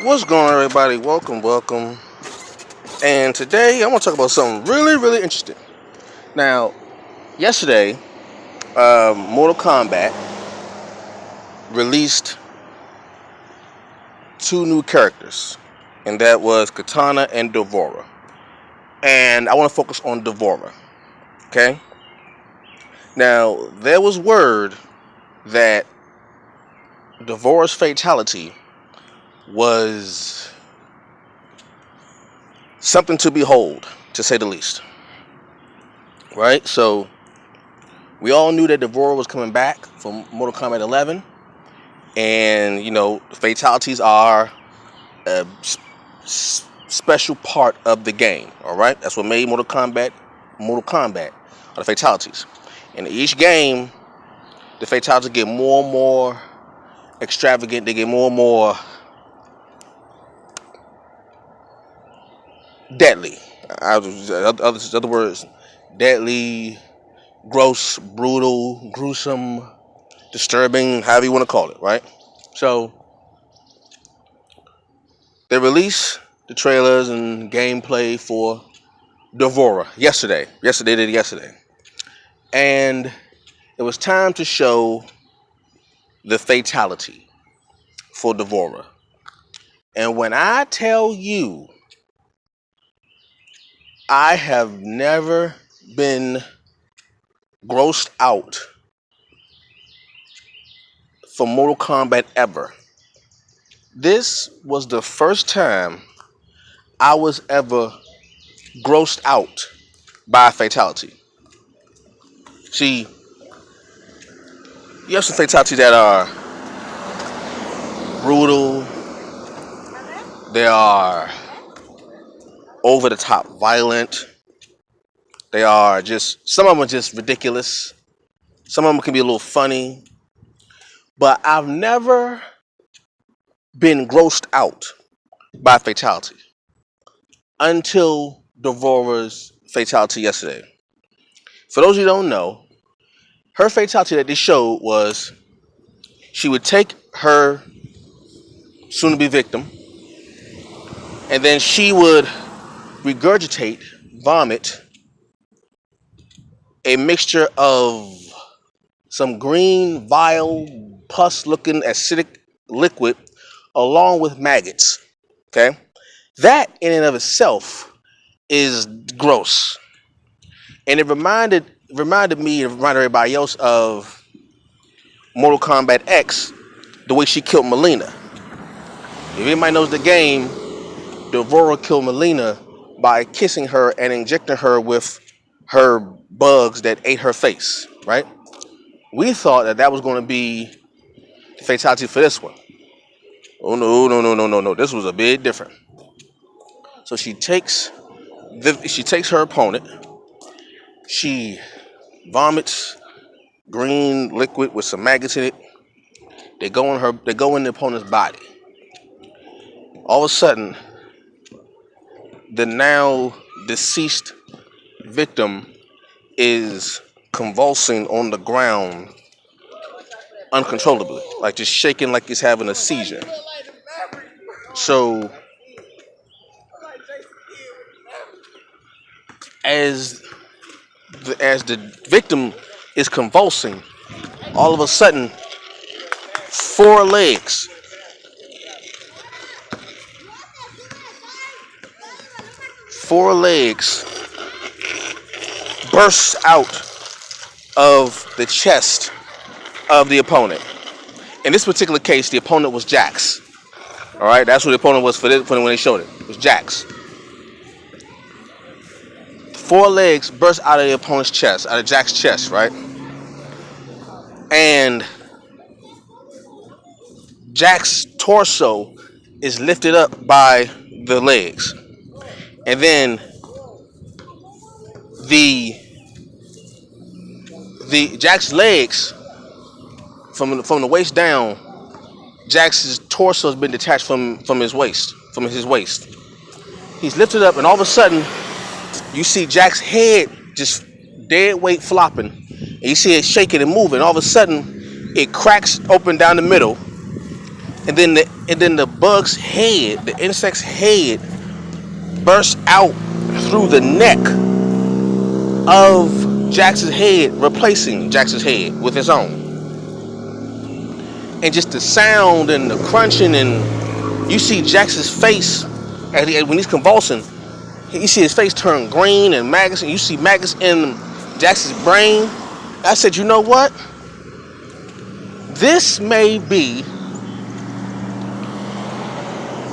What's going on, everybody? Welcome. And today I want to talk about something really interesting. Now, yesterday, Mortal Kombat released two new characters, and that was Katana and Devora. And I want to focus on Devora. Okay? Now, there was word that Devora's fatality was something to behold, to say the least. Right? So we all knew that Devora was coming back from Mortal Kombat 11, and fatalities are a special part of the game. All right, that's what made Mortal Kombat, are the fatalities. In each game, the fatalities get more and more extravagant. They get more and more deadly. Other words, deadly, gross, brutal, gruesome, disturbing, however you want to call it, right? So they released the trailers and gameplay for Devora yesterday. Yesterday. And it was time to show the fatality for Devora. And when I tell you, I have never been grossed out for Mortal Kombat ever. This was the first time I was ever grossed out by a fatality. See, you have some fatalities that are brutal, they are over the top violent, they are just, some of them are just ridiculous, some of them can be a little funny, but I've never been grossed out by fatality until Devora's fatality yesterday. For those who don't know, her fatality that they showed was she would take her soon-to-be victim, and then she would regurgitate, vomit, a mixture of some green, vile, pus-looking acidic liquid along with maggots. Okay? That in and of itself is gross. And it reminded me, and reminded everybody else of Mortal Kombat X, the way she killed Melina. If anybody knows the game, Devora killed Melina by kissing her and injecting her with her bugs that ate her face, right? We thought that was going to be the fatality for this one. Oh no. This was a bit different. So she takes her opponent, she vomits green liquid with some maggots in it. They go in the opponent's body. All of a sudden, the now deceased victim is convulsing on the ground uncontrollably, like just shaking like he's having a seizure. So as the victim is convulsing, all of a sudden four legs burst out of the chest of the opponent. In this particular case, the opponent was Jax. All right, that's what the opponent was for when they showed it. It was Jax. Four legs burst out of the opponent's chest, out of Jax's chest, right? And Jax's torso is lifted up by the legs. And then the Jax's legs, from the waist down, Jax's torso has been detached from his waist. He's lifted up, and all of a sudden, you see Jax's head just dead weight flopping, and you see it shaking and moving. All of a sudden, it cracks open down the middle, and then the bug's head, the insect's head, bursts out through the neck of Jax's head, replacing Jax's head with his own. And just the sound and the crunching, and you see Jax's face when he's convulsing. You see his face turn green and maggots, and you see maggots in Jax's brain. I said, you know what? This may be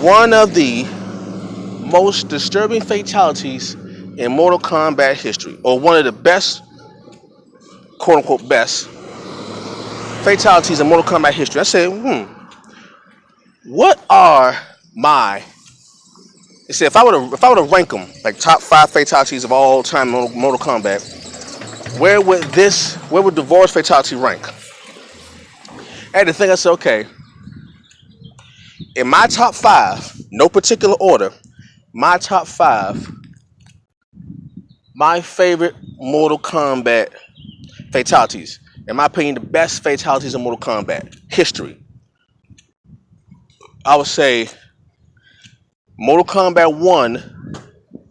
one of the most disturbing fatalities in Mortal Kombat history, or one of the best, quote unquote, best fatalities in Mortal Kombat history. I said, what are my? I said, if I were to rank them like top 5 fatalities of all time in Mortal Kombat, where would Devor's fatality rank? I had to think. I said, okay, in my top 5, no particular order, my top 5, my favorite Mortal Kombat fatalities, in my opinion, the best fatalities in Mortal Kombat history. I would say Mortal Kombat 1,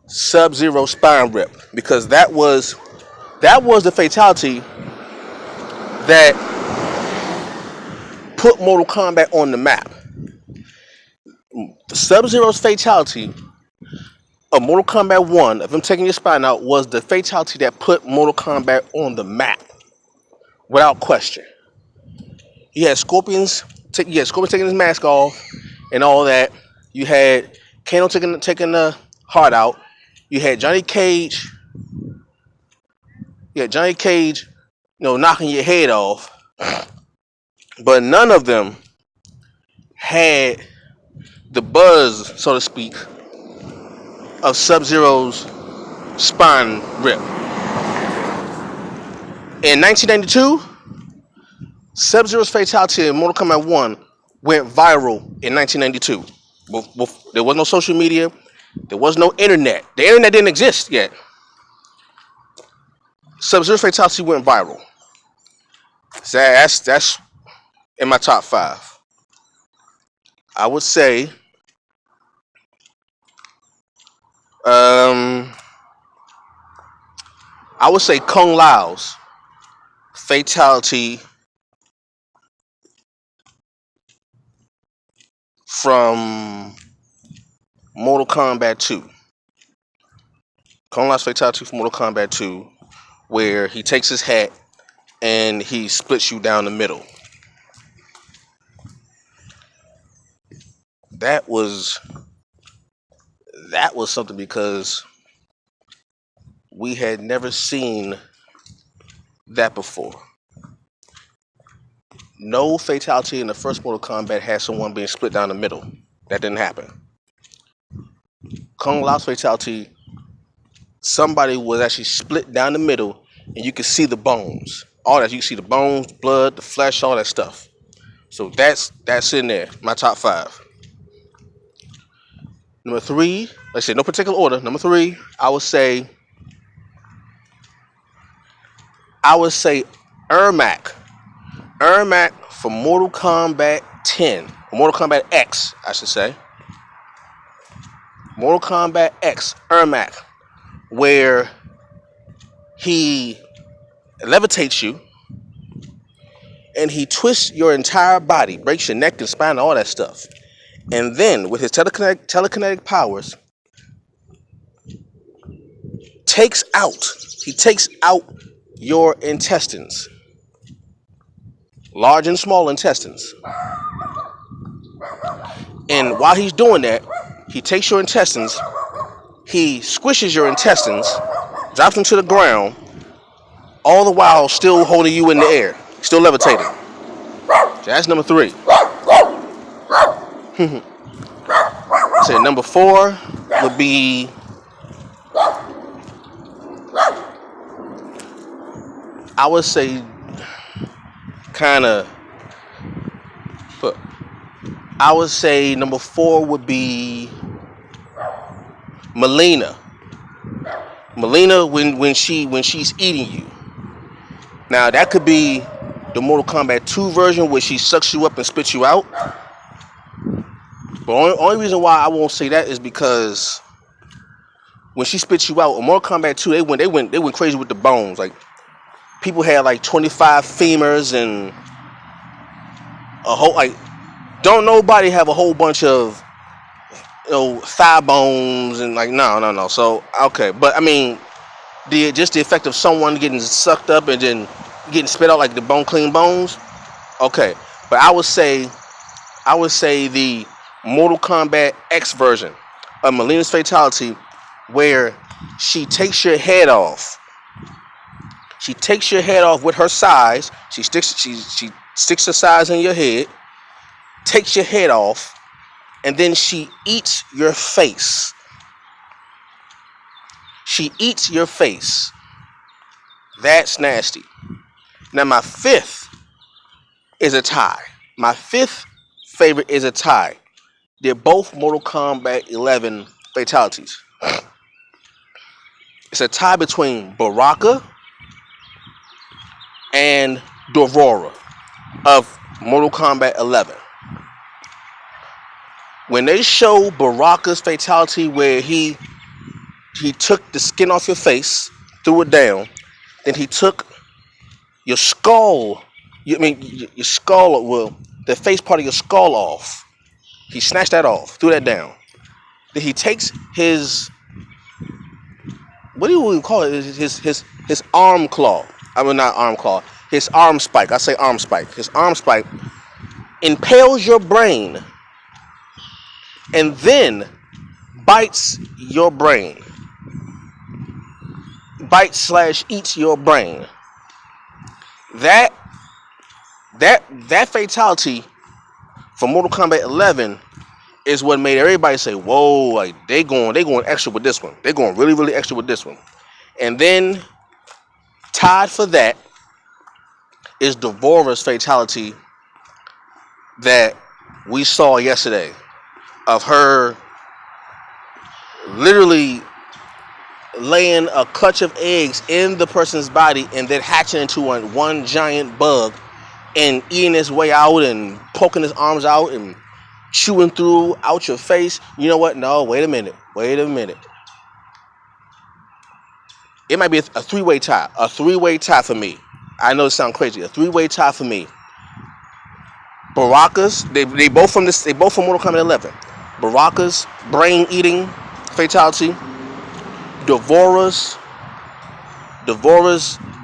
Sub-Zero spine rip, because that was the fatality that put Mortal Kombat on the map. Sub-Zero's fatality of Mortal Kombat 1, of him taking your spine out, was the fatality that put Mortal Kombat on the map, without question. You had Scorpions taking his mask off and all that. You had Kano taking the heart out. You had Johnny Cage. Knocking your head off. But none of them had the buzz, so to speak, of Sub-Zero's spine rip. In 1992, Sub-Zero's fatality in Mortal Kombat 1 went viral in 1992. There was no social media. There was no internet. The internet didn't exist yet. Sub-Zero's fatality went viral. So that's in my top 5. I would say Kung Lao's fatality from Mortal Kombat 2. Kung Lao's fatality from Mortal Kombat 2, where he takes his hat and he splits you down the middle. That was something, because we had never seen that before. No fatality in the first Mortal Kombat had someone being split down the middle. That didn't happen. Kung Lao's fatality, somebody was actually split down the middle, and you could see the bones. All that, you can see the bones, blood, the flesh, all that stuff. So that's in there, my top 5. Number 3, let's say no particular order. Number 3, I would say Ermac. Ermac from Mortal Kombat 10. Mortal Kombat X, I should say. Mortal Kombat X, Ermac, where he levitates you and he twists your entire body, breaks your neck and spine, all that stuff. And then, with his telekinetic powers, takes out your intestines, large and small intestines. And while he's doing that, he takes your intestines, he squishes your intestines, drops them to the ground, all the while still holding you in the air, still levitating. So that's number 3. So number 4 would be I would say number 4 would be Melina. Melina when she's eating you. Now that could be the Mortal Kombat 2 version where she sucks you up and spits you out. But only reason why I won't say that is because when she spits you out in Mortal Kombat 2, they went crazy with the bones. Like people had like 25 femurs and a whole like don't nobody have a whole bunch of thigh bones and like no. So okay, but I mean the effect of someone getting sucked up and then getting spit out like the bone clean bones. Okay, but I would say the Mortal Kombat X version of Melina's Fatality, where she takes your head off. She takes your head off with her size. She sticks her size in your head, takes your head off, and then she eats your face. She eats your face. That's nasty. Now my fifth is a tie. My fifth favorite is a tie. They're both Mortal Kombat 11 fatalities. It's a tie between Baraka and Dorvora of Mortal Kombat 11. When they show Baraka's fatality where he took the skin off your face, threw it down, then he took your skull, your skull, well, the face part of your skull off. He snatched that off, threw that down. Then he takes his, what do you even call it? His arm claw. I mean, not arm claw. His arm spike. I say arm spike. His arm spike impales your brain and then bites your brain. Bites/eats your brain. That fatality for Mortal Kombat 11 is what made everybody say, "Whoa!" Like they going extra with this one. They're going really, really extra with this one. And then tied for that is Devora's fatality that we saw yesterday, of her literally laying a clutch of eggs in the person's body and then hatching into one giant bug and eating his way out and poking his arms out and chewing through out your face. You know what? No, wait a minute. It might be a three-way tie. A three-way tie for me. I know it sounds crazy. A three-way tie for me. Baraka's, they both from Mortal Kombat 11. Baraka's brain-eating fatality. Devora's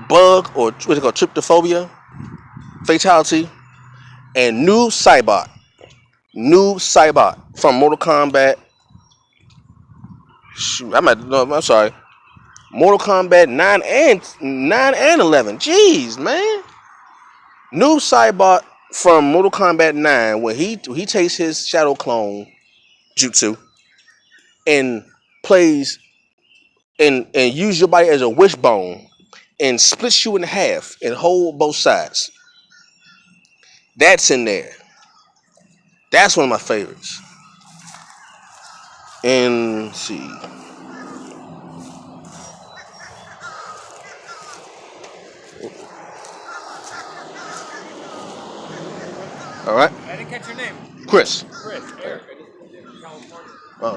bug, or what's it called, tryptophobia fatality, and Noob Saibot from Mortal Kombat. I'm sorry. Mortal Kombat 9 and 11. Jeez, man. Noob Saibot from Mortal Kombat 9, where he takes his shadow clone jutsu and plays and use your body as a wishbone and splits you in half and hold both sides. That's in there. That's one of my favorites. And let's see. All right. I didn't catch your name. Chris. Chris. Eric. I just moved in California. Oh,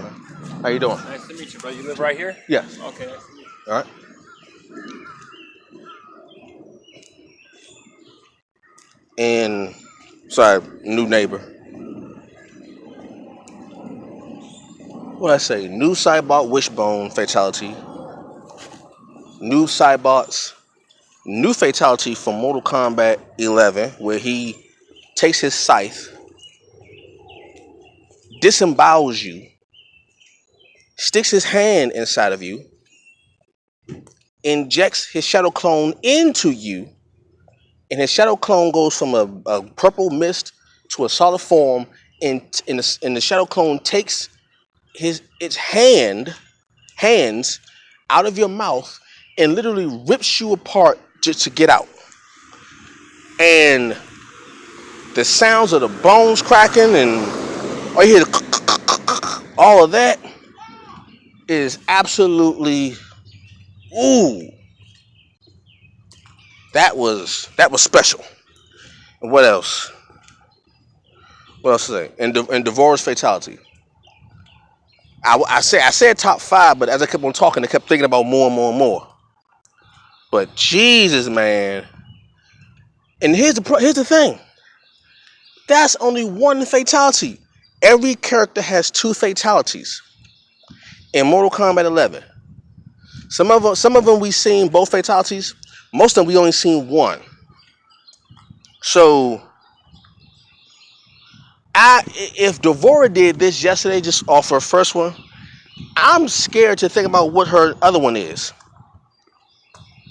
how you doing? Nice to meet you, bro. You live right here? Yeah. Okay, nice to meet you. All right. And sorry, new neighbor. What I say? New Saibot wishbone fatality. New Saibot's new fatality from Mortal Kombat 11, where he takes his scythe, disembowels you, sticks his hand inside of you, injects his shadow clone into you, and his shadow clone goes from a purple mist to a solid form, and the shadow clone takes its hands out of your mouth and literally rips you apart just to get out. And the sounds of the bones cracking and all you hear all of that is absolutely, ooh, that was special. And what else? What else to say? And Divorce Fatality. I said top five, but as I kept on talking, I kept thinking about more and more and more. But Jesus, man. And here's the thing. That's only one fatality. Every character has two fatalities in Mortal Kombat 11. Some of them we seen both fatalities. Most of them we only seen one. So if Devora did this yesterday, just off her first one, I'm scared to think about what her other one is.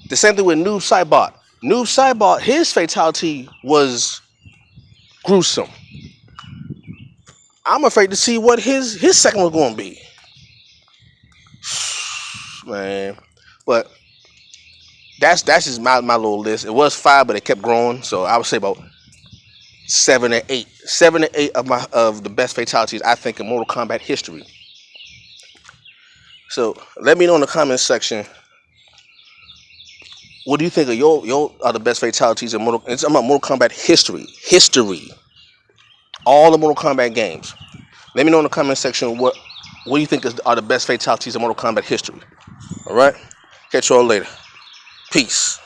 The same thing with Noob Saibot. Noob Saibot, his fatality was gruesome. I'm afraid to see what his second one's going to be. Man, but that's just my little list. It was five, but it kept growing, so I would say about 7 or 8. 7 or 8 of the best fatalities I think in Mortal Kombat history. So let me know in the comments section. What do you think of your are the best fatalities in It's about Mortal Kombat history. History. All the Mortal Kombat games. Let me know in the comment section what do you think are the best fatalities in Mortal Kombat history. All right? Catch y'all later. Peace.